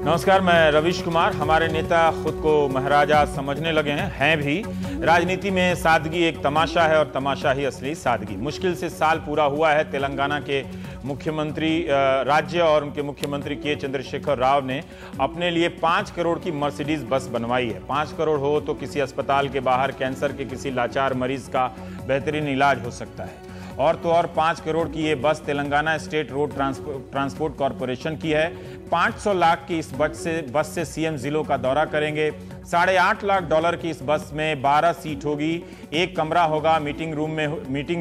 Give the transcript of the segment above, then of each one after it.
नमस्कार, मैं रवीश कुमार। हमारे नेता खुद को महाराजा समझने लगे हैं भी। राजनीति में सादगी एक तमाशा है और तमाशा ही असली सादगी। मुश्किल से साल पूरा हुआ है। तेलंगाना के मुख्यमंत्री राज्य और उनके मुख्यमंत्री के चंद्रशेखर राव ने अपने लिए 5 करोड़ की मर्सिडीज बस बनवाई है। 5 करोड़ हो तो किसी अस्पताल के बाहर कैंसर के किसी लाचार मरीज का बेहतरीन इलाज हो सकता है। और तो और 5 करोड़ की ये बस Telangana state road transport corporation की है। 500 लाख की इस बस से सीएम जिलों का दौरा करेंगे। $8.5 लाख की इस बस में 12 सीट होगी, एक कमरा होगा, मीटिंग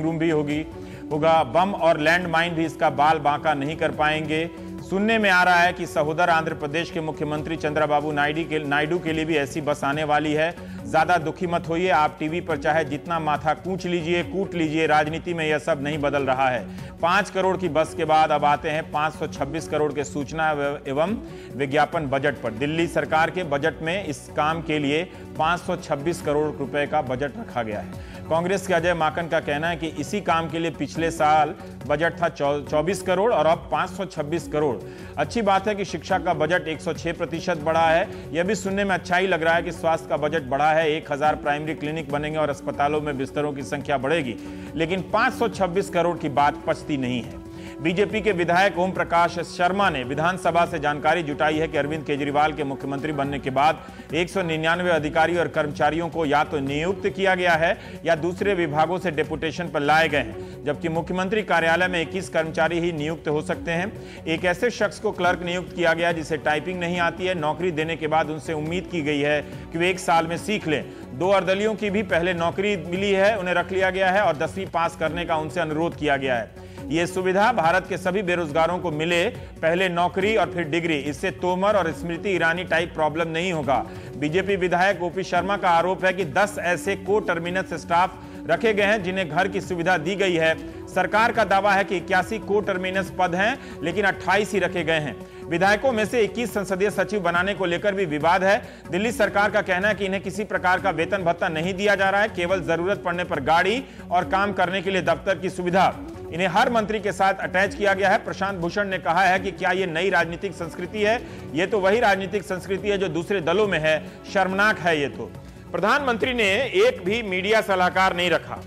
रूम भी होगा। बम और लैंड माइन भी इसका बाल बांका नहीं कर पाएंगे। सुनने में आ रहा है कि सहोदर आंध्र प्रदेश के मुख्यमंत्री चंद्रबाबू नायडू के लिए भी ऐसी बस आने वाली है। ज्यादा दुखी मत होइए, आप टीवी पर चाहे जितना माथा कूट लीजिए, राजनीति में यह सब नहीं बदल रहा है। 5 करोड़ की बस के बाद अब आते हैं 526 करोड़ के सूचना एवं विज्ञापन बजट पर। दिल्ली सरकार के बजट में इस काम के लिए 526 करोड़ रुपए का बजट रखा गया है। कांग्रेस के अजय माकन का कहना है कि इसी काम के लिए पिछले साल बजट था 24 करोड़ और अब 526 करोड़। अच्छी बात है कि शिक्षा का बजट 106% बढ़ा है। यह भी सुनने में अच्छा ही लग रहा है कि स्वास्थ्य का बजट बढ़ा है। 1000 प्राइमरी क्लिनिक बनेंगे और अस्पतालों में बिस्तरों की संख्या बढ़ेगी। लेकिन 526 करोड़ की बात पचती नहीं है। बीजेपी के विधायक ओम प्रकाश शर्मा ने विधानसभा से जानकारी जुटाई है कि अरविंद केजरीवाल के मुख्यमंत्री बनने के बाद 199 अधिकारी और कर्मचारियों को या तो नियुक्त किया गया है या दूसरे विभागों से डेपुटेशन पर लाए गए हैं, जबकि मुख्यमंत्री कार्यालय में 21 कर्मचारी ही नियुक्त हो सकते हैं। एक ऐसे शख्स को क्लर्क नियुक्त किया गया जिसे टाइपिंग नहीं आती है। नौकरी देने के बाद उनसे उम्मीद की गई है कि वे 1 साल में सीख लें। 2 अर्दलियों की भी पहले नौकरी मिली है, उन्हें रख लिया गया है और 10वीं पास करने का उनसे अनुरोध किया गया है। ये सुविधा भारत के सभी बेरोजगारों को मिले, पहले नौकरी और फिर डिग्री। इससे तोमर और स्मृति ईरानी टाइप प्रॉब्लम नहीं होगा। बीजेपी विधायक ओपी शर्मा का आरोप है कि 10 ऐसे को टर्मिनस स्टाफ रखे गए हैं जिन्हें घर की सुविधा दी गई है। सरकार का दावा है कि 81 को टर्मिनस पद हैं, लेकिन 28 ही रखे गए हैं। विधायकों में से 21 संसदीय सचिव बनाने को लेकर भी विवाद है। दिल्ली सरकार का कहना है कि इन्हें किसी प्रकार का वेतन भत्ता नहीं दिया जा रहा है, केवल जरूरत पड़ने पर गाड़ी और काम करने के लिए दफ्तर की सुविधा। इन्हें हर मंत्री के साथ अटैच किया गया है। प्रशांत भूषण ने कहा है कि क्या ये नई राजनीतिक संस्कृति है? ये तो वही राजनीतिक संस्कृति है जो दूसरे दलों में है। शर्मनाक है ये तो। प्रधानमंत्री ने एक भी मीडिया सलाहकार नहीं रखा,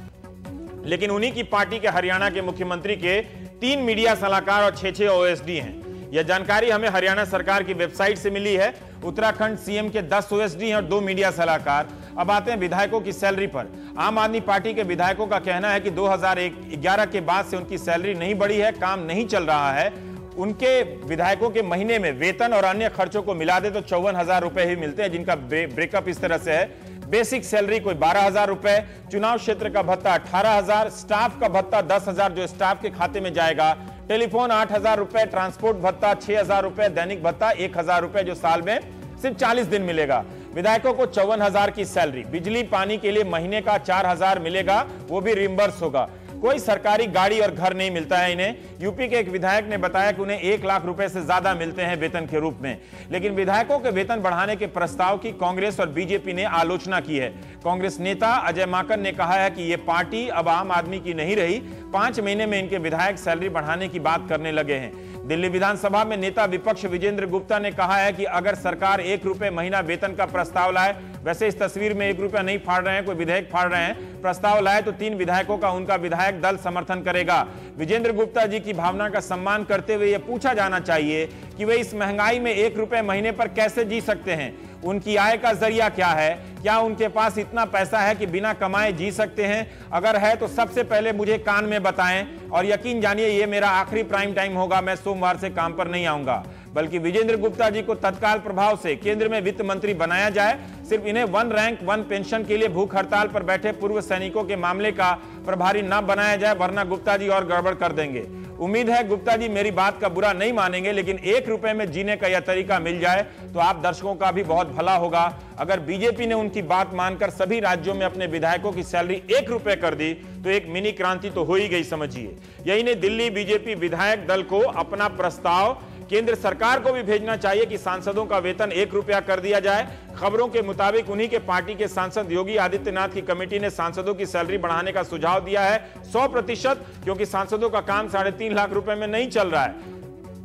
लेकिन उन्हीं की पार्टी के हरियाणा के मुख्यमंत्री के 3 मीडिया सलाहकार और 6 ओएसडी हैं। यह जानकारी हमें हरियाणा सरकार की वेबसाइट से मिली है। उत्तराखंड सीएम के 10 ओएसडी हैं और 2 मीडिया सलाहकार। अब आते हैं विधायकों की सैलरी पर। आम आदमी पार्टी के विधायकों का कहना है कि 2011 के बाद से उनकी सैलरी नहीं बढ़ी है, काम नहीं चल रहा है। उनके विधायकों के महीने में वेतन और अन्य खर्चों को मिला दे तो 54,000 रुपए ही मिलते हैं, जिनका ब्रेकअप इस तरह से है। बेसिक सैलरी कोई 12,000 रुपए, चुनाव क्षेत्र का भत्ता 18,000, स्टाफ का भत्ता 10,000 जो स्टाफ के खाते में जाएगा, टेलीफोन 8,000 रुपए, ट्रांसपोर्ट भत्ता 6,000 रुपए, दैनिक भत्ता 1,000 रुपए जो साल में सिर्फ 40 दिन मिलेगा। विधायकों को 54,000 की सैलरी, बिजली पानी के लिए महीने का 4,000 मिलेगा, वो भी रिम्बर्स होगा। कोई सरकारी गाड़ी और घर नहीं मिलता है इन्हें। यूपी के एक विधायक ने बताया कि उन्हें 1 लाख रुपए से ज्यादा मिलते हैं वेतन के रूप में। लेकिन विधायकों के वेतन बढ़ाने के प्रस्ताव की कांग्रेस और बीजेपी ने आलोचना की है। कांग्रेस नेता अजय माकन ने कहा है कि ये पार्टी अब आम आदमी की नहीं रही। 5 महीने में इनके विधायक सैलरी बढ़ाने की बात करने लगे हैं। दिल्ली विधानसभा में नेता विपक्ष विजेंद्र गुप्ता ने कहा है कि अगर सरकार 1 रुपए महीना वेतन का प्रस्ताव लाए, वैसे इस तस्वीर में 1 रुपया नहीं फाड़ रहे हैं, कोई विधेयक फाड़ रहे हैं, प्रस्ताव लाए तो 3 विधायकों का उनका विधायक दल समर्थन करेगा। विजेंद्र गुप्ता जी की भावना का सम्मान करते हुए यह पूछा जाना चाहिए कि वे इस महंगाई में 1 रुपए महीने पर कैसे जी सकते हैं। उनकी आय का जरिया क्या है? क्या उनके पास इतना पैसा है कि बिना कमाए जी सकते हैं? अगर है तो सबसे पहले मुझे कान में बताएं और यकीन जानिए ये मेरा आखिरी प्राइम टाइम होगा। मैं सोमवार से काम पर नहीं आऊंगा। बल्कि विजेंद्र गुप्ता जी को तत्काल प्रभाव से केंद्र में वित्त मंत्री बनाया जाए। सिर्फ इन्हें 1 रैंक 1 पेंशन के लिए भूख हड़ताल पर बैठे पूर्व सैनिकों के मामले का प्रभारी न बनाया जाए, वरना गुप्ता जी और गड़बड़ कर देंगे। उम्मीद है गुप्ता जी मेरी बात का बुरा नहीं मानेंगे, लेकिन 1 रुपए में जीने का यह तरीका मिल जाए तो आप दर्शकों का भी बहुत भला होगा। अगर बीजेपी ने उनकी बात मानकर सभी राज्यों में अपने विधायकों की सैलरी 1 रुपए कर दी तो एक मिनी क्रांति तो हो ही गई समझिए। यही ने दिल्ली बीजेपी विधायक दल को अपना प्रस्ताव केंद्र सरकार को भी भेजना चाहिए कि सांसदों का वेतन 1 रुपया कर दिया जाए। खबरों के मुताबिक उन्हीं के पार्टी के सांसद योगी आदित्यनाथ की कमेटी ने सांसदों की सैलरी बढ़ाने का सुझाव दिया है 100%, क्योंकि सांसदों का काम 3.5 लाख रुपए में नहीं चल रहा है।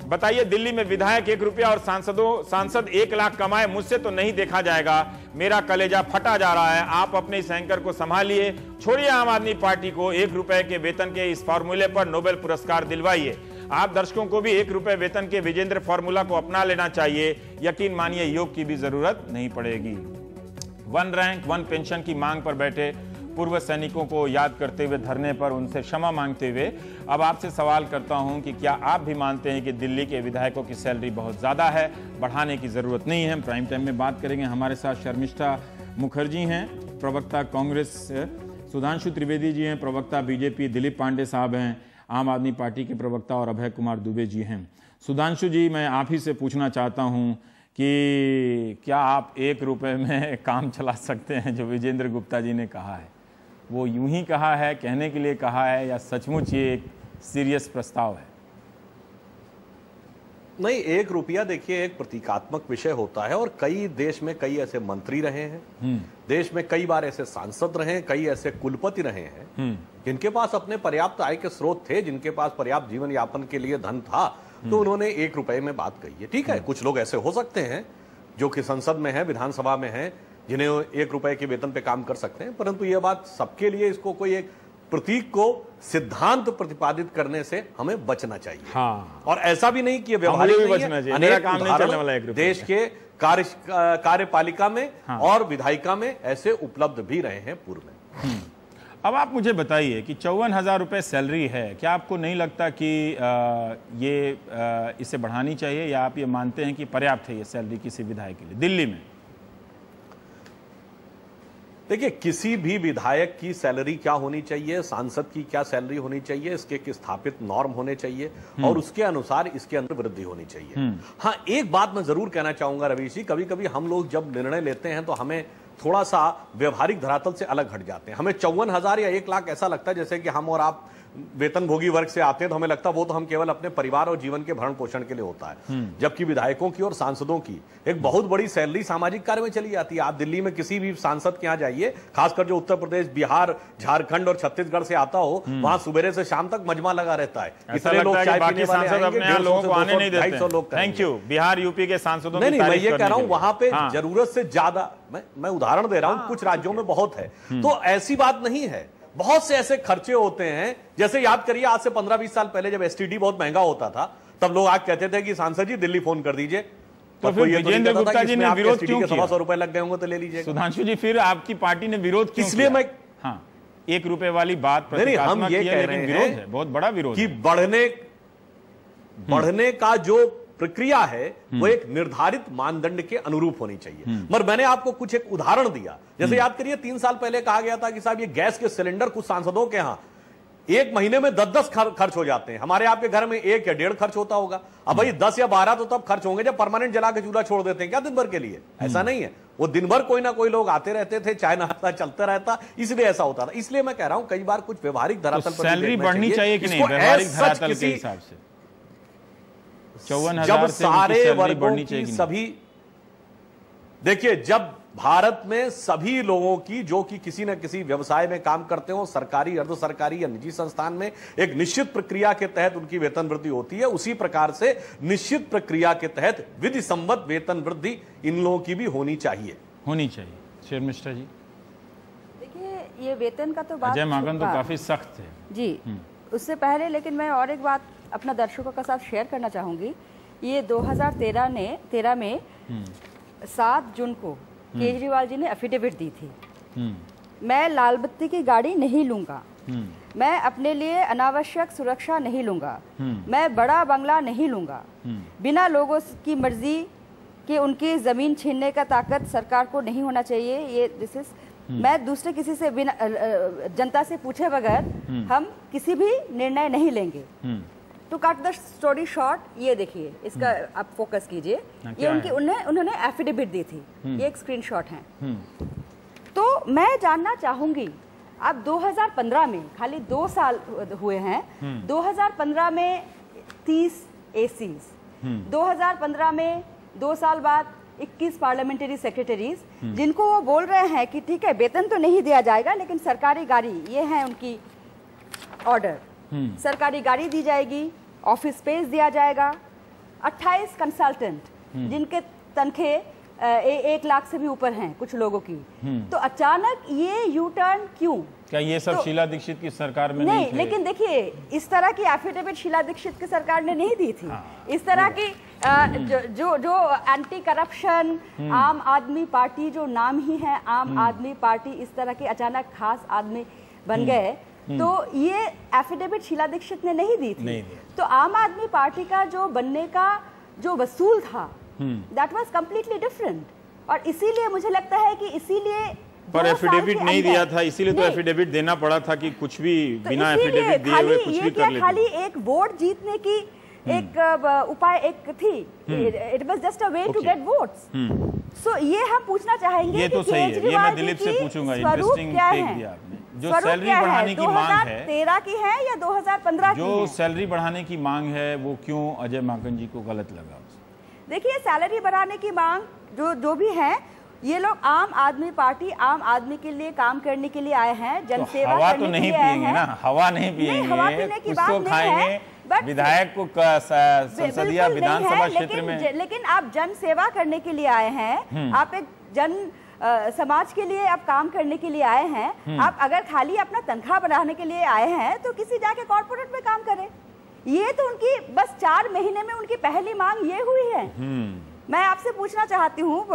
बताइए, दिल्ली में विधायक 1 रुपया और सांसद 1 लाख कमाए, मुझसे तो नहीं देखा जाएगा। मेरा कलेजा फटा जा रहा है। आप अपने इस एंकर को संभालिए, छोड़िए आम आदमी पार्टी को। 1 रुपए के वेतन के इस फॉर्मूले पर नोबेल पुरस्कार दिलवाइए। आप दर्शकों को भी 1 रुपए वेतन के विजेंद्र फॉर्मूला को अपना लेना चाहिए। यकीन मानिए, योग की भी जरूरत नहीं पड़ेगी। 1 रैंक 1 पेंशन की मांग पर बैठे पूर्व सैनिकों को याद करते हुए, धरने पर उनसे क्षमा मांगते हुए अब आपसे सवाल करता हूं कि क्या आप भी मानते हैं कि दिल्ली के विधायकों की सैलरी बहुत ज़्यादा है, बढ़ाने की ज़रूरत नहीं है? हम प्राइम टाइम में बात करेंगे। हमारे साथ शर्मिष्ठा मुखर्जी हैं, प्रवक्ता कांग्रेस, सुधांशु त्रिवेदी जी हैं, प्रवक्ता बीजेपी, दिलीप पांडे साहब हैं, आम आदमी पार्टी के प्रवक्ता, और अभय कुमार दुबे जी हैं। सुधांशु जी, मैं आप ही से पूछना चाहता हूं कि क्या आप 1 रुपए में काम चला सकते हैं? जो विजेंद्र गुप्ता जी ने कहा है, वो यूं ही कहा है, कहने के लिए कहा है, या सचमुच ये एक सीरियस प्रस्ताव है? नहीं, 1 रुपया देखिए एक प्रतीकात्मक विषय होता है, और कई देश में कई ऐसे मंत्री रहे हैं, देश में कई बार ऐसे सांसद रहे हैं, कई ऐसे कुलपति रहे हैं जिनके पास अपने पर्याप्त आय के स्रोत थे, जिनके पास पर्याप्त जीवन यापन के लिए धन था, तो उन्होंने 1 रुपए में बात कही है। ठीक है, कुछ लोग ऐसे हो सकते हैं जो कि संसद में है, विधानसभा में है, जिन्हें 1 रुपए के वेतन पे काम कर सकते हैं, परंतु यह बात सबके लिए, इसको कोई एक प्रतीक को सिद्धांत प्रतिपादित करने से हमें बचना चाहिए। हाँ। और ऐसा भी नहीं कि व्यवहारिक नहीं है। अनेक उदाहरण देश के कार्यपालिका में और विधायिका में ऐसे उपलब्ध भी रहे हैं पूर्व में। अब आप मुझे बताइए कि 54,000 रुपए सैलरी है, क्या आपको नहीं लगता कि इसे बढ़ानी चाहिए, या आप ये मानते हैं कि पर्याप्त है ये सैलरी किसी विधायक के लिए दिल्ली में? देखिए, किसी भी विधायक की सैलरी क्या होनी चाहिए, सांसद की क्या सैलरी होनी चाहिए, इसके एक स्थापित नॉर्म होने चाहिए और उसके अनुसार इसके अंदर वृद्धि होनी चाहिए। हाँ, एक बात मैं जरूर कहना चाहूंगा रवीश जी, कभी कभी हम लोग जब निर्णय लेते हैं तो हमें थोड़ा सा व्यवहारिक धरातल से अलग हट जाते हैं। हमें 54,000 या 1 लाख ऐसा लगता है जैसे कि हम और आप वेतन भोगी वर्ग से आते हैं, तो हमें लगता है वो तो हम केवल अपने परिवार और जीवन के भरण पोषण के लिए होता है, जबकि विधायकों की और सांसदों की एक बहुत बड़ी सैलरी सामाजिक कार्य में चली जाती है। आप दिल्ली में किसी भी सांसद के यहाँ जाइए, खासकर जो उत्तर प्रदेश, बिहार, झारखंड और छत्तीसगढ़ से आता हो, वहां सुबह से शाम तक मजमा लगा रहता है। इतने लोग चाय पीने वाले आएंगे, लोगों को आने नहीं देते। 250 लोग। Thank you. बिहार, यूपी के सांसदों नहीं, मैं ये कह रहा हूँ वहां पे जरूरत से ज्यादा, मैं उदाहरण दे रहा हूँ, कुछ राज्यों में बहुत है, तो ऐसी बात नहीं है। बहुत से ऐसे खर्चे होते हैं, जैसे याद करिए आज से 15-20 साल पहले जब एसटीडी बहुत महंगा होता था, तब लोग आज कहते थे कि सांसद जी दिल्ली फोन कर दीजिए, तो फिर विजेंद्र गुप्ता जी ने विरोध क्यों किया? 100 रुपए लग गए होंगे तो ले लीजिए। सुधांशु जी, फिर आपकी पार्टी ने विरोध क्यों? इसलिए मैं 1 रुपए वाली बात हम ये कह रहे हैं, बहुत बड़ा विरोध कि बढ़ने का जो प्रक्रिया है वो एक निर्धारित मानदंड के अनुरूप होनी चाहिए। मगर मैंने आपको कुछ एक उदाहरण दिया, जैसे याद करिए 3 साल पहले कहा गया था कि साहब ये गैस के सिलेंडर कुछ सांसदों के यहां 1 महीने में 10-10 खर्च हो जाते हैं। हमारे आपके घर में 1 या 1.5 खर्च होता होगा। अब भाई 10 या 12 तो तब खर्च होंगे जब परमानेंट जला के चूल्हा छोड़ देते हैं क्या दिन भर के लिए? ऐसा नहीं है, वो दिन भर कोई ना कोई लोग आते रहते थे, चाय नाश्ता चलता रहता, इसलिए ऐसा होता था। इसलिए मैं कह रहा हूं कई बार कुछ व्यवहारिक धरातल पर सैलरी बढ़नी चाहिए कि नहीं, व्यवहारिक धरातल के हिसाब से 54,000 से सारे वर्गों की सभी, देखिए जब भारत में सभी लोगों की जो कि किसी न किसी व्यवसाय में काम करते हो, सरकारी, अर्ध सरकारी या निजी संस्थान में, एक निश्चित प्रक्रिया के तहत उनकी वेतन वृद्धि होती है, उसी प्रकार से निश्चित प्रक्रिया के तहत विधि सम्मत वेतन वृद्धि इन लोगों की भी होनी चाहिए। शर्मिष्ठा जी, देखिए ये वेतन का तो बात, अजय माकन तो काफी सख्त है जी, उससे पहले, लेकिन मैं और एक बात अपना दर्शकों के साथ शेयर करना चाहूंगी। ये 2013 में 7 जून को केजरीवाल जी ने एफिडेविट दी थी, मैं लाल बत्ती की गाड़ी नहीं लूंगा, मैं अपने लिए अनावश्यक सुरक्षा नहीं लूंगा, मैं बड़ा बंगला नहीं लूंगा, बिना लोगों की मर्जी के उनकी जमीन छीनने का ताकत सरकार को नहीं होना चाहिए। ये दिस इज, मैं दूसरे किसी से बिना जनता से पूछे बगैर हम किसी भी निर्णय नहीं लेंगे। To cut the story short, ये देखिए इसका आप फोकस कीजिए, ये उन्होंने एफिडेविट दी थी, ये एक स्क्रीनशॉट है। तो मैं जानना चाहूंगी, अब 2015 में खाली 2 साल हुए हैं, 2015 में 30 एसीज, 2015 में 2 साल बाद 21 पार्लियामेंट्री सेक्रेटरीज, जिनको वो बोल रहे हैं कि ठीक है वेतन तो नहीं दिया जाएगा लेकिन सरकारी गाड़ी, ये है उनकी ऑर्डर, सरकारी गाड़ी दी जाएगी, ऑफिस स्पेस दिया जाएगा, 28 कंसल्टेंट जिनके तनखे 1 लाख से भी ऊपर हैं कुछ लोगों की। तो अचानक ये यू टर्न क्यों? क्या ये सब शीला दीक्षित की सरकार में नहीं थे? लेकिन देखिए इस तरह की एफिडेविट शीला दीक्षित की सरकार ने नहीं दी थी। इस तरह की जो एंटी करप्शन आम आदमी पार्टी जो नाम ही है आम आदमी पार्टी, इस तरह के अचानक खास आदमी बन गए, तो ये एफिडेविट शीला दीक्षित ने नहीं दी थी। तो आम आदमी पार्टी का जो बनने का जो वसूल था दैट वाज कंप्लीटली डिफरेंट, और इसीलिए मुझे लगता है कि इसीलिए पर एफिडेविट नहीं दिया था, इसीलिए तो एफिडेविट देना पड़ा था कि कुछ भी बिना एफिडेविट दिए हुए कुछ भी कर लेते। खाली एक वोट जीतने की एक उपाय एक थी, it was just a way to get votes. So ये हम पूछना चाहेंगे ये तो सही है, ये मैं दिलीप से पूछूंगा। इंटरेस्टिंग टेक दिया आपने। जो सैलरी बढ़ाने की मांग है 2013 की है या 2015 की? जो सैलरी बढ़ाने की मांग है वो क्यों अजय माकन जी को गलत लगा? देखिए सैलरी बढ़ाने की मांग जो भी है, ये लोग आम आदमी पार्टी आम आदमी के लिए काम करने के लिए आए हैं, जनसेवा हवा करने तो नहीं के लिए आए पिएंगे हैं। ना, हवा नहीं पिएंगे, हवा पीने की कुछ बात तो नहीं खाएंगे, है, but विधायक को संसदीय विधानसभा क्षेत्र में। लेकिन आप जन सेवा करने के लिए आए हैं, आप एक जन समाज के लिए आप काम करने के लिए आए हैं। आप अगर खाली अपना तनख्वाह बढ़ाने के लिए आए हैं तो किसी जाके कॉर्पोरेट में काम करें। ये तो उनकी बस 4 महीने में उनकी पहली मांग ये हुई है। मैं आपसे पूछना चाहती हूँ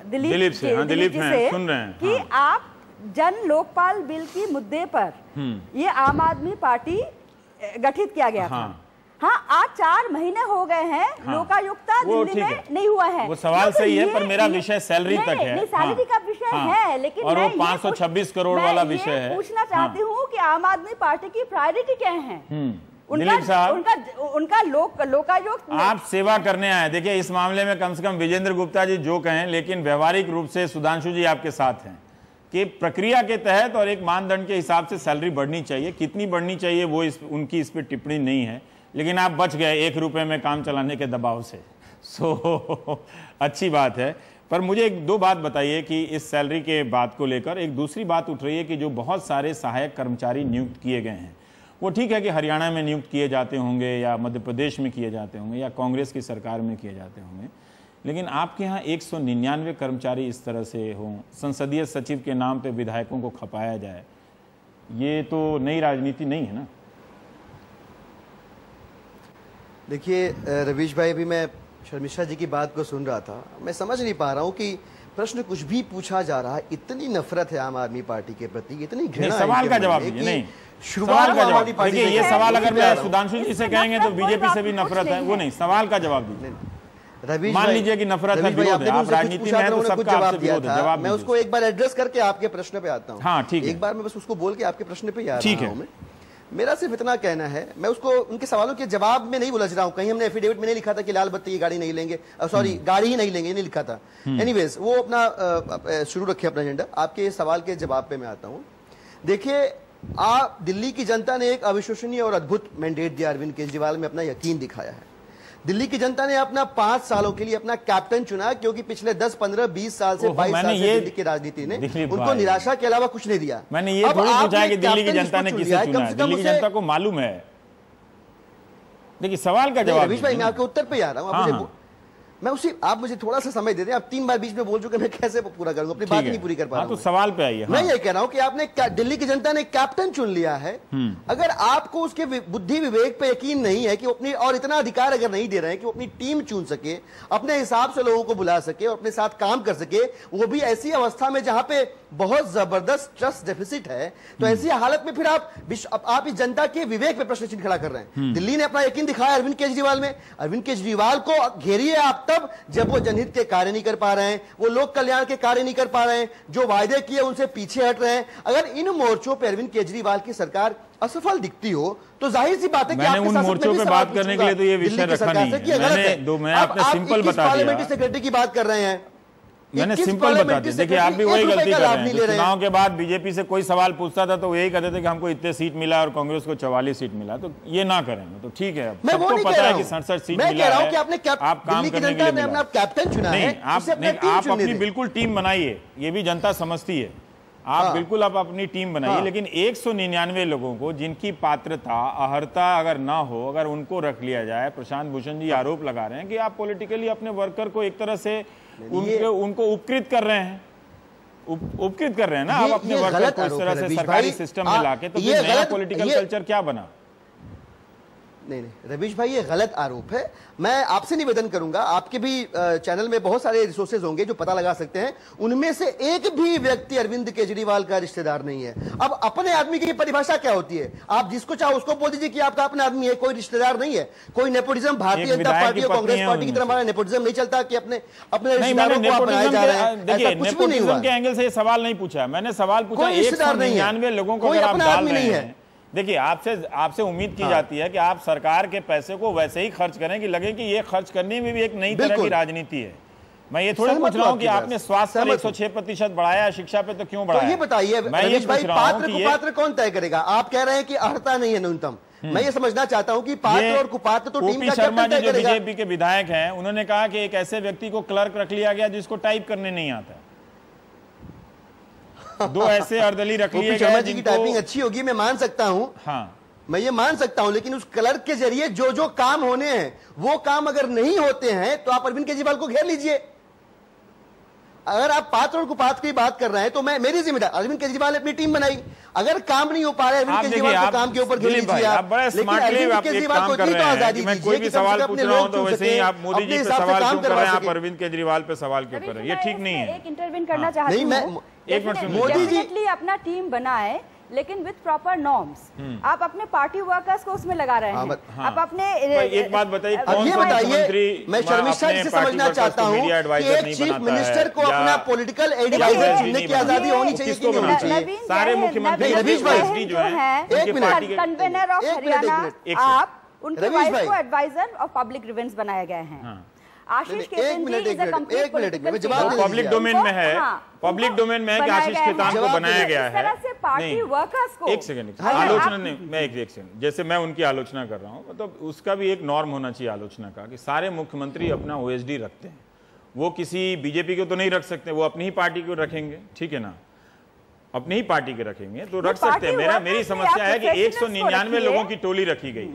दिलीप से सुन रहे हैं कि आप जन लोकपाल बिल की मुद्दे पर ये आम आदमी पार्टी गठित किया गया था। हाँ, आज 4 महीने हो गए हैं, लोकायुक्ता दिल्ली में नहीं हुआ है। वो सवाल सही है, पर मेरा विषय सैलरी तक है। नहीं, सैलरी का विषय है, लेकिन और वो 526 करोड़ वाला विषय है। पूछना चाहती हूँ कि आम आदमी पार्टी की प्रायोरिटी क्या है? उनका लोकायुक्त। आप सेवा करने आए, देखिए इस मामले में कम से कम विजेंद्र गुप्ता जी जो कहें, लेकिन व्यवहारिक रूप से सुधांशु जी आपके साथ हैं कि प्रक्रिया के तहत और एक मानदंड के हिसाब से सैलरी बढ़नी चाहिए। कितनी बढ़नी चाहिए वो उनकी इस पर टिप्पणी नहीं है, लेकिन आप बच गए 1 रुपए में काम चलाने के दबाव से। अच्छी बात है। पर मुझे 2 बात बताइए कि इस सैलरी के बात को लेकर एक दूसरी बात उठ रही है कि जो बहुत सारे सहायक कर्मचारी नियुक्त किए गए हैं, वो ठीक है कि हरियाणा में नियुक्त किए जाते होंगे या मध्य प्रदेश में किए जाते होंगे या कांग्रेस की सरकार में किए जाते होंगे, लेकिन आपके यहाँ 199 कर्मचारी इस तरह से हों, संसदीय सचिव के नाम पे विधायकों को खपाया जाए, ये तो नई राजनीति नहीं है ना? देखिए रवीश भाई, अभी मैं शर्मिष्ठा जी की बात को सुन रहा था, मैं समझ नहीं पा रहा हूँ कि प्रश्न कुछ भी पूछा जा रहा है, इतनी नफरत है आम आदमी पार्टी के प्रति, इतनी घृणा। सवाल का जवाब दीजिए। नहीं, शुरुआत का जवाब देखिए, ये सवाल अगर मैं सुधांशु जी से कहेंगे तो बीजेपी से भी नफरत है, वो नहीं, सवाल का जवाब दीजिए। रवीश, मान लीजिए कि नफरत है, विरोध है, आप राजनीति में हैं तो सबका आपसे विरोध है, जवाब मैं उसको एक बार एड्रेस करके आपके प्रश्न पे आता हूँ। हाँ ठीक है, एक बार मैं बस उसको बोल के आपके प्रश्न पे आ रहा हूँ। मेरा सिर्फ इतना कहना है, मैं उसको उनके सवालों के जवाब में नहीं उलझ रहा हूं। कहीं हमने एफिडेविट में नहीं लिखा था कि लाल बत्ती की गाड़ी नहीं लेंगे, सॉरी गाड़ी ही नहीं लेंगे, ये नहीं लिखा था। एनीवेज, वो अपना शुरू रखे अपना एजेंडा। आपके सवाल के जवाब पे मैं आता हूं। देखिए, दिल्ली की जनता ने एक अविश्वसनीय और अद्भुत मैंडेट दिया, अरविंद केजरीवाल में अपना यकीन दिखाया है। दिल्ली की जनता ने अपना 5 सालों के लिए अपना कैप्टन चुना, क्योंकि पिछले 10, 15, 20 साल से 22 साल से दिल्ली की राजनीति ने उनको निराशा के अलावा कुछ नहीं दिया। मैंने ये थोड़ी पूछा है कि दिल्ली की जनता ने किसे चुना है, दिल्ली की जनता को मालूम है। देखिए सवाल का जवाब। रवीश भाई, मैं आपके उत्तर पे आ रहा हूँ। आप मुझे थोड़ा सा समय दे दें। आप 3 बार बीच में बोल चुके, मैं कैसे पूरा करूंगा? अपनी बात नहीं पूरी कर पा रहा हूं। तो सवाल पे आइए। मैं ये कह रहा हूं कि आपने दिल्ली की जनता ने कैप्टन चुन लिया है। अगर आपको उसके बुद्धि विवेक पे यकीन नहीं है कि वो अपनी, और इतना अधिकार अगर नहीं दे रहे हैं कि वो अपनी टीम चुन सके, अपने हिसाब से लोगों को बुला सके और अपने साथ काम कर सके, वो भी ऐसी अवस्था में जहां पे बहुत जबरदस्त ट्रस्ट डेफिसिट है, तो ऐसी हालत में फिर आप इस जनता के विवेक पे प्रश्न चिन्ह खड़ा कर रहे हैं। दिल्ली ने अपना यकीन दिखाया अरविंद केजरीवाल में। अरविंद केजरीवाल को घेरिए आप तब जब वो जनहित के कार्य नहीं कर पा रहे हैं, वो लोक कल्याण के कार्य नहीं कर पा रहे हैं, जो वायदे किए उनसे पीछे हट रहे हैं। अगर इन मोर्चों पर अरविंद केजरीवाल की सरकार असफल दिखती हो तो जाहिर सी बात है कि मैंने उन मोर्चों पे बात करने के लिए तो ये विषय रखा नहीं है। मैं आपने सिंपल बता दिया। पार्लियामेंट्री सेक्रेटरी की बात कर रहे हैं, मैंने सिंपल बता दिया। देखिए आप भी वही गलती कर रहे हैं। चुनाव के बाद बीजेपी से कोई सवाल पूछता था तो यही कहते थे कि हमको इतने सीट मिला और कांग्रेस को 44 सीट मिला, तो ये ना करेंगे तो ठीक है। सबको पता है कि 67 सीट मिला है, आप काम करने के लिए कैप्टन चुना है। आप अपनी बिल्कुल टीम बनाइए, ये भी जनता समझती है। आप बिल्कुल आप अपनी टीम बनाइए, लेकिन 199 लोगों को जिनकी पात्रता अहर्ता अगर ना हो, अगर उनको रख लिया जाए। प्रशांत भूषण जी आरोप लगा रहे हैं कि आप पॉलिटिकली अपने वर्कर को एक तरह से उनको उपकृत कर रहे हैं, उपकृत कर रहे हैं ना आप अपने वर्कर को इस तरह से सरकारी सिस्टम में लाके। तो फिर नया पॉलिटिकल कल्चर क्या बना? नहीं, रवीश भाई, ये गलत आरोप है। मैं आपसे निवेदन करूंगा, आपके भी चैनल में बहुत सारे रिसोर्सेज होंगे जो पता लगा सकते हैं, उनमें से एक भी व्यक्ति अरविंद केजरीवाल का रिश्तेदार नहीं है। अब अपने आदमी की परिभाषा क्या होती है? आप जिसको चाहो उसको बोल दीजिए कि आपका अपना आदमी है, कोई रिश्तेदार नहीं है। कोई नेपोटिज्म भारतीय जनता पार्टी और कांग्रेस पार्टी की तरह हमारा नेपोटिज्म नहीं चलता कि अपने रिश्तेदारों को अपनाया जा रहा है। देखिए, नेपोटिज्म के एंगल से सवाल नहीं पूछा मैंने, सवाल पूछा 199 लोगों को अगर आप डाल रहे हैं। देखिए, आपसे उम्मीद की जाती है कि आप सरकार के पैसे को वैसे ही खर्च करें कि लगे कि ये खर्च करने में भी एक नई तरह की राजनीति है। मैं ये थोड़ा पूछ रहा हूं कि आपने स्वास्थ्य पर 106% बढ़ाया, शिक्षा पे तो क्यों बढ़ाया? तो ये बताइए रवीश भाई, पात्र कौन तय करेगा? आप कह रहे हैं कि अर्हता नहीं है न्यूनतम। मैं ये समझना चाहता हूं कि पात्र और कुपात्र तो टीम का शर्मा जी जो करेगा। बीजेपी के विधायक हैं, उन्होंने कहा कि एक ऐसे व्यक्ति को क्लर्क रख लिया गया जिसको टाइप करने नहीं आता। 2 ऐसे अर्दली रख लिए गए। शर्मा जी की टाइपिंग अच्छी होगी, मैं मान सकता हूं। हाँ, मैं ये मान सकता हूं, लेकिन उस क्लर्क के जरिए जो काम होने हैं वो काम अगर नहीं होते हैं तो आप अरविंद केजरीवाल को घेर लीजिए। अगर आप पात्र और कुपात्र की बात कर रहे हैं तो मेरी जिम्मेदारी, अरविंद केजरीवाल ने अपनी टीम बनाई, अगर काम नहीं हो पा रहा है अरविंद केजरीवाल को काम के ऊपर घेर लीजिए आप। लेकिन अरविंद केजरीवाल को इतनी तो आजादी दीजिए कोई भी सवाल पूछ रहा हूं तो वैसे ही आप मोदी जी पे सवाल क्यों कर रहे हैं? आप अरविंद केजरीवाल पे सवाल क्यों कर रहे हैं? ये ठीक नहीं है। एक इंटरव्यू करना चाहती हूं। एक मिनट, मोदी जी अपना टीम बनाए लेकिन विद प्रॉपर नॉर्म्स। आप अपने पार्टी वर्कर्स को उसमें लगा रहे हैं। आप अपने एक बात बताइए, कौन ये बताइए, मैं शर्मिष्ठा जी से समझना चाहता हूं कि एक चीफ मिनिस्टर को अपना पॉलिटिकल एडवाइजर चुनने की आजादी होनी चाहिए कि नहीं होनी चाहिए? सारे मुख्यमंत्री रवीश भाई जो है कन्वेनर ऑफ हरियाणा, आप उनके वाइफ को एडवाइजर ऑफ पब्लिक ग्रीवेंस बनाए गए हैं। Ashish Ketan ji is a complete public domain में है, पब्लिक डोमेन में है कि आशीष केतन को बनाया गया है। पार्टी वर्कर्स को एक सेकंड, आलोचना नहीं, मैं एक सेकंड, जैसे मैं उनकी आलोचना कर रहा हूं, मतलब उसका भी एक नॉर्म होना चाहिए आलोचना का कि सारे मुख्यमंत्री अपना ओएसडी रखते हैं। वो किसी बीजेपी को तो नहीं रख सकते, वो अपनी ही पार्टी को रखेंगे, ठीक है ना, अपनी ही पार्टी के रखेंगे तो रख सकते हैं। मेरी समस्या है कि 199 लोगों की टोली रखी गई।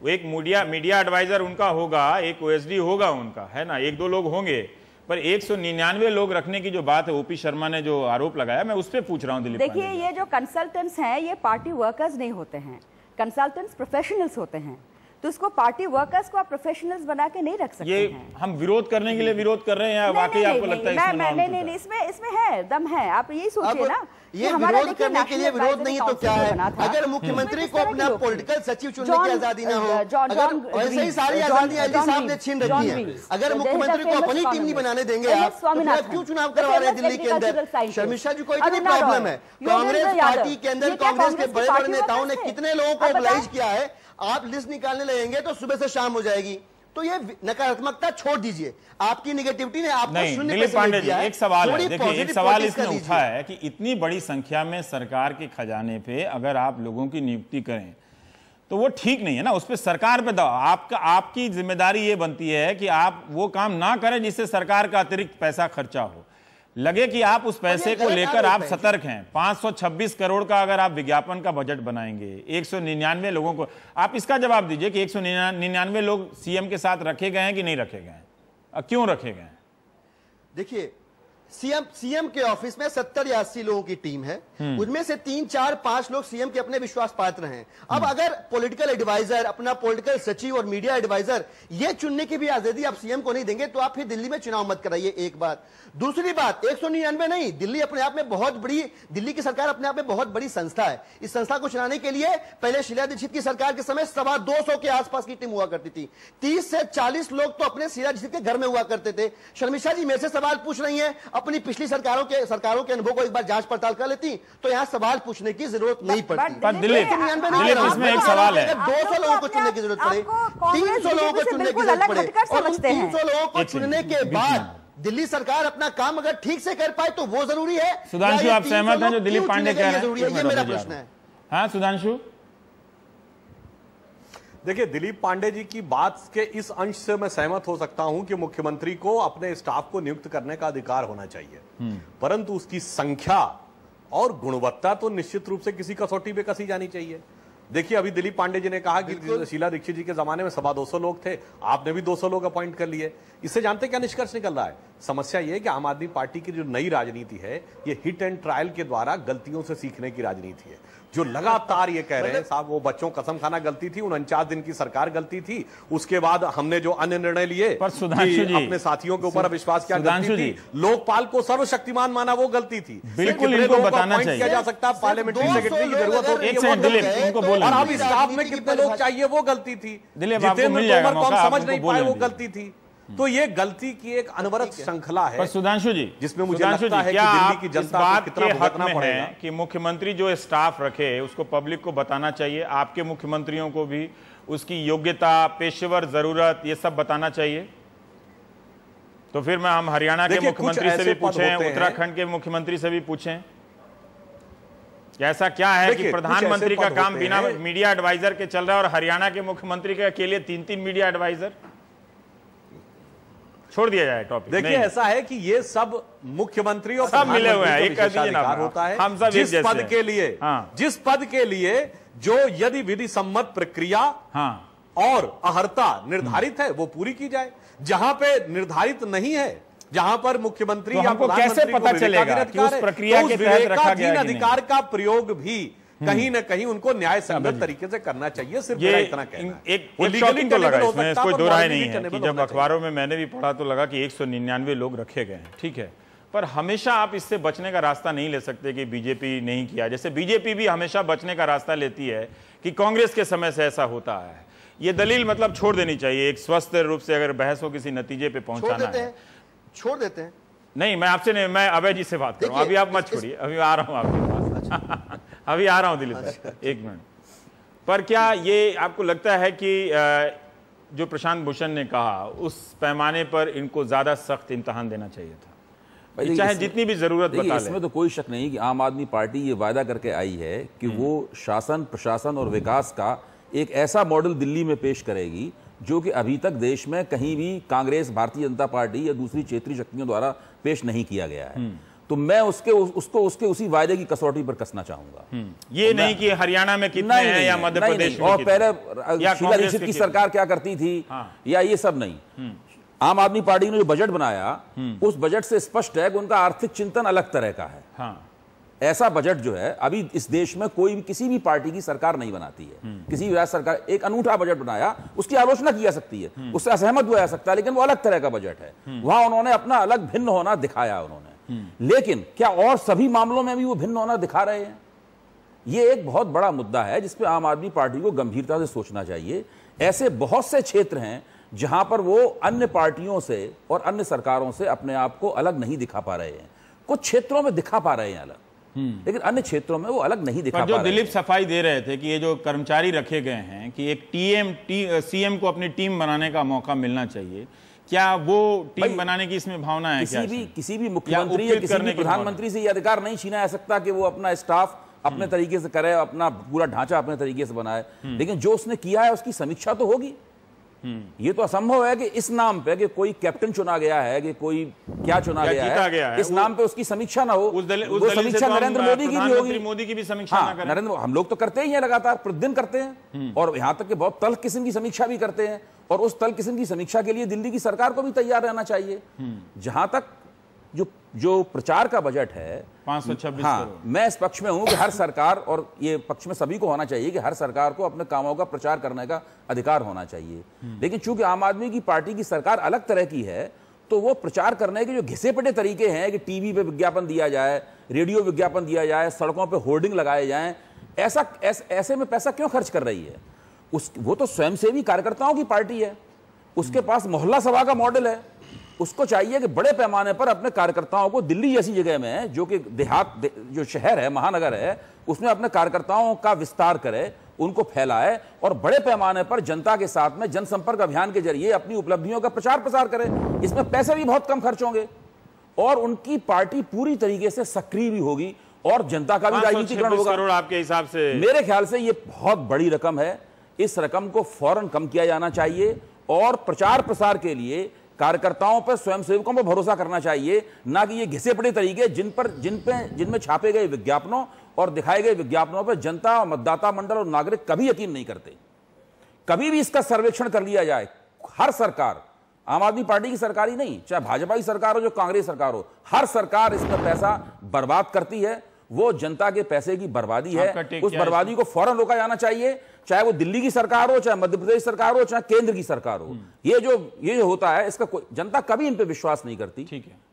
एक मीडिया एडवाइजर उनका होगा, एक ओएसडी होगा उनका, है ना, 1-2 लोग होंगे, पर 199 लोग रखने की जो बात है, ओपी शर्मा ने जो आरोप लगाया, मैं उस पर पूछ रहा हूं दिलीप। देखिए, ये जो कंसल्टेंट्स हैं ये पार्टी वर्कर्स नहीं होते हैं, कंसल्टेंट्स प्रोफेशनल्स होते हैं। तो उसको पार्टी वर्कर्स को आप प्रोफेशनल्स बना के नहीं रख सकते ये हैं। हम विरोध करने के लिए विरोध कर रहे हैं या वाकई आपको लगता है नहीं, इसमें है दम है। आप यही सोचिए ना, ये विरोध करने के लिए विरोध नहीं है तो क्या है? अगर मुख्यमंत्री को अपना पॉलिटिकल सचिव चुनने की आजादी ना हो, अगर वैसे ही सारी आजादी एलजी साहब ने छीन रखी है, अगर मुख्यमंत्री को अपनी टीम नहीं बनाने देंगे आप, तो क्यों चुनाव करवा रहे हैं दिल्ली के अंदर? शर्मिष्ठा जी को इतनी प्रॉब्लम है, कांग्रेस पार्टी के अंदर कांग्रेस के बड़े बड़े नेताओं ने कितने लोगों को मोबिलाइज किया है, आप लिस्ट निकालने लगेंगे तो सुबह से शाम हो जाएगी। तो ये नकारात्मकता छोड़ दीजिए, आपकी नेगेटिविटी ने आपको नहीं। दिलीप पांडे जी, एक सवाल है, देखिए एक सवाल इसमें उठा है कि इतनी बड़ी संख्या में सरकार के खजाने पे अगर आप लोगों की नियुक्ति करें तो वो ठीक नहीं है ना, उस पर सरकार पे आपकी जिम्मेदारी ये बनती है कि आप वो काम ना करें जिससे सरकार का अतिरिक्त पैसा खर्चा हो। लगे कि आप उस पैसे को लेकर आप सतर्क हैं। 526 करोड़ का अगर आप विज्ञापन का बजट बनाएंगे, 199 लोगों को, आप इसका जवाब दीजिए कि 199 लोग सीएम के साथ रखे गए हैं कि नहीं रखे गए हैं, क्यों रखे गए हैं? देखिए, सीएम के ऑफिस में 70 या 80 लोगों की टीम है, उनमें से 3, 4, 5 लोग सीएम के अपने विश्वास पात्र हैं। अब अगर पॉलिटिकल एडवाइजर, अपना पॉलिटिकल सचिव और मीडिया एडवाइजर ये चुनने की भी आजादी आप सीएम को नहीं देंगे तो आप फिर दिल्ली में चुनाव मत कराइए। एक बात। दूसरी बात, 199 नहीं, दिल्ली अपने आप में बहुत बड़ी, दिल्ली की सरकार अपने आप में बहुत बड़ी संस्था है। इस संस्था को चलाने के लिए पहले शीला दीक्षित की सरकार के समय 225 के आसपास की टीम हुआ करती थी। 30 से 40 लोग तो अपने शीला दीक्षित के घर में हुआ करते थे। शर्मिष्ठा जी मेरे से सवाल पूछ रही हैं, अपनी पिछली सरकारों के अनुभव को एक बार जांच पड़ताल कर लेती तो यहां सवाल पूछने की जरूरत नहीं पड़ती। पर दिलीप, इसमें एक सवाल है, 200 लोगों को चुनने की जरूरत पड़े, 300 लोगों को चुनने की जरूरत पड़े, और 300 लोगों को चुनने के बाद दिल्ली सरकार अपना काम अगर ठीक से कर पाए तो वो जरूरी है। सुधांशु, आप सहमत हैं जो दिलीप पांडे कह रहे हैं? ये मेरा प्रश्न है। हाँ सुधांशु, देखिए, दिलीप पांडे जी की बात के इस अंश से मैं सहमत हो सकता हूं कि मुख्यमंत्री को अपने स्टाफ को नियुक्त करने का अधिकार होना चाहिए, परंतु उसकी संख्या और गुणवत्ता तो निश्चित रूप से किसी कसौटी पे कसी जानी चाहिए। देखिए, अभी दिलीप पांडे जी ने कहा कि शीला दीक्षित जी के जमाने में 250 लोग थे, आपने भी 200 लोग अपॉइंट कर लिए। इससे जानते क्या निष्कर्ष निकल रहा है? समस्या यह है कि आम आदमी पार्टी की जो नई राजनीति है, ये हिट एंड ट्रायल के द्वारा गलतियों से सीखने की राजनीति है। जो लगातार ये कह रहे हैं साहब वो बच्चों कसम खाना गलती थी, 49 दिन की सरकार गलती थी, उसके बाद हमने जो अन्य निर्णय लिए पर सुधांशु जी, अपने साथियों के ऊपर अविश्वास किया, गलती थी। लोकपाल को सर्वशक्तिमान माना, वो गलती थी। बिल्कुल इनको बताना चाहिए किया जा सकता है, पार्लियामेंट्री सेक्रेटरी की जरूरत होती है, और अब स्टाफ में कितने लोग चाहिए वो गलती थी। जितेंद्र तोमर को हम समझ नहीं पाए, वो गलती थी। तो ये गलती की एक अनवरत श्रृंखला है। पर सुधांशु जी, जिसमें मुझे लगता है कि दिल्ली की जनता को कितना भुगतना पड़ेगा कि मुख्यमंत्री जो स्टाफ रखे उसको पब्लिक को बताना चाहिए, आपके मुख्यमंत्रियों को भी उसकी योग्यता, पेशेवर जरूरत, ये सब बताना चाहिए। तो फिर हम हरियाणा के मुख्यमंत्री से भी पूछें, उत्तराखंड के मुख्यमंत्री से भी पूछें, ऐसा क्या है कि प्रधानमंत्री का काम बिना मीडिया एडवाइजर के चल रहा है और हरियाणा के मुख्यमंत्री के अकेले 3-3 मीडिया एडवाइजर? छोड़ दिया जाए टॉपिक। देखिए, ऐसा है कि ये सब मुख्यमंत्री और सब मिले हुए हैं, एक होता है हम सब जिस पद के लिए, जिस पद के लिए जो यदि विधि सम्मत प्रक्रिया और अहर्ता निर्धारित है वो पूरी की जाए। जहां पे निर्धारित नहीं है, जहां पर मुख्यमंत्री या कैसे पता चलेगा कि उस प्रक्रिया के तहत रखा गया अधिकार का प्रयोग भी कहीं ना कहीं उनको न्याय संगत तरीके से करना चाहिए। सिर्फ इतना कहना है। एक शॉकिंग तो लगा, इसमें कोई दो राय नहीं है कि जब अखबारों में मैंने भी पढ़ा तो लगा कि 199 लोग रखे गए हैं, ठीक है, पर हमेशा आप इससे बचने का रास्ता नहीं ले सकते कि बीजेपी नहीं किया। जैसे बीजेपी भी हमेशा बचने का रास्ता लेती है कि कांग्रेस के समय से ऐसा होता है। ये दलील मतलब छोड़ देनी चाहिए, एक स्वस्थ रूप से अगर बहस को किसी नतीजे पे पहुंचाना है। छोड़ देते हैं। नहीं, मैं आपसे नहीं, मैं अभय जी से बात करूं। अभी आप मत छोड़िए, अभी आ रहा हूं आपके पास। अभी आ रहा हूं दिलीप भाई, एक मिनट। पर क्या ये आपको लगता है कि जो प्रशांत भूषण ने कहा उस पैमाने पर इनको ज्यादा सख्त इम्तिहान देना चाहिए था, चाहे जितनी भी जरूरत बता लें? इसमें तो कोई शक नहीं कि आम आदमी पार्टी ये वायदा करके आई है कि वो शासन, प्रशासन और विकास का एक ऐसा मॉडल दिल्ली में पेश करेगी जो कि अभी तक देश में कहीं भी कांग्रेस, भारतीय जनता पार्टी या दूसरी क्षेत्रीय शक्तियों द्वारा पेश नहीं किया गया है। तो मैं उसको उसी वायदे की कसौटी पर कसना चाहूंगा। ये नहीं कि हरियाणा में कितने हैं या मध्य प्रदेश में, और पहले शीला दीक्षित की सरकार क्या करती थी या ये सब नहीं। आम आदमी पार्टी ने जो बजट बनाया उस बजट से स्पष्ट है कि उनका आर्थिक चिंतन अलग तरह का है। ऐसा बजट जो है अभी इस देश में कोई भी किसी भी पार्टी की सरकार नहीं बनाती है। किसी भी राज्य सरकार एक अनूठा बजट बनाया, उसकी आलोचना की जा सकती है, उससे असहमत हुआ जा सकता है, लेकिन वो अलग तरह का बजट है। वहां उन्होंने अपना अलग भिन्न होना दिखाया उन्होंने। लेकिन क्या और सभी मामलों में भी वो भिन्न होना दिखा रहे हैं? ये एक बहुत बड़ा मुद्दा है जिस पे आम आदमी पार्टी को गंभीरता से सोचना चाहिए। ऐसे बहुत से क्षेत्र हैं जहां पर वो अन्य पार्टियों से और अन्य सरकारों से अपने आप को अलग नहीं दिखा पा रहे हैं। कुछ क्षेत्रों में दिखा पा रहे हैं अलग, लेकिन अन्य क्षेत्रों में वो अलग नहीं दिखा पा रहे हैं। जो दिलीप सफाई दे रहे थे कि ये जो कर्मचारी रखे गए हैं कि एक सीएम को अपनी टीम बनाने का मौका मिलना चाहिए, क्या वो टीम बनाने की इसमें भावना है? किसी भी मुख्यमंत्री या किसी भी प्रधानमंत्री से ये अधिकार नहीं छीना जा सकता कि वो अपना स्टाफ अपने तरीके से करे, अपना पूरा ढांचा अपने तरीके से बनाए, लेकिन जो उसने किया है उसकी समीक्षा तो होगी। ये तो असंभव है कि इस नाम पे कि कोई कैप्टन चुना गया है कि कोई क्या चुना गया है, इस नाम पे उसकी समीक्षा ना हो। वो समीक्षा नरेंद्र मोदी की भी होगी, मोदी की भी समीक्षा ना करें। नरेंद्र, हम लोग तो करते ही हैं, लगातार प्रतिदिन करते हैं, और यहां तक कि बहुत तल्ख किस्म की समीक्षा भी करते हैं। और उस तल्ख किस्म की समीक्षा के लिए दिल्ली की सरकार को भी तैयार रहना चाहिए। जहां तक जो प्रचार का बजट है 526 करोड़, मैं इस पक्ष में हूं कि हर सरकार, और ये पक्ष में सभी को होना चाहिए कि हर सरकार को अपने कामों का प्रचार करने का अधिकार होना चाहिए। लेकिन चूंकि आम आदमी की पार्टी की सरकार अलग तरह की है, तो वो प्रचार करने के जो घिसे पिटे तरीके हैं कि टीवी पे विज्ञापन दिया जाए, रेडियो विज्ञापन दिया जाए, सड़कों पे होर्डिंग लगाए जाएं, ऐसे में पैसा क्यों खर्च कर रही है? वो तो स्वयंसेवी कार्यकर्ताओं की पार्टी है, उसके पास मोहल्ला सभा का मॉडल है। उसको चाहिए कि बड़े पैमाने पर अपने कार्यकर्ताओं को दिल्ली जैसी जगह में, जो कि जो शहर है, महानगर है, उसमें अपने कार्यकर्ताओं का विस्तार करे, उनको फैलाए और बड़े पैमाने पर जनता के साथ में जनसंपर्क अभियान के जरिए अपनी उपलब्धियों का प्रचार प्रसार करे। इसमें पैसे भी बहुत कम खर्च होंगे और उनकी पार्टी पूरी तरीके से सक्रिय भी होगी और जनता का भी राजनीतिकरण होगा। करोड़ आपके हिसाब से? मेरे ख्याल से ये बहुत बड़ी रकम है। इस रकम को फौरन कम किया जाना चाहिए और प्रचार प्रसार के लिए कार्यकर्ताओं पर, स्वयंसेवकों पर भरोसा करना चाहिए, ना कि ये घिसे पड़े तरीके जिनमें छापे गए विज्ञापनों और दिखाए गए विज्ञापनों पर जनता और मतदाता मंडल और नागरिक कभी यकीन नहीं करते। कभी भी इसका सर्वेक्षण कर लिया जाए, हर सरकार, आम आदमी पार्टी की सरकार ही नहीं, चाहे भाजपा की सरकार हो, जो कांग्रेस सरकार हो, हर सरकार इसमें पैसा बर्बाद करती है। वो जनता के पैसे की बर्बादी है। उस बर्बादी को फौरन रोका जाना चाहिए, चाहे वो दिल्ली की सरकार हो, चाहे मध्य प्रदेश सरकार हो, चाहे केंद्र की सरकार हो। ये जो होता है, इसका जनता कभी इन पे विश्वास नहीं करती। ठीक है।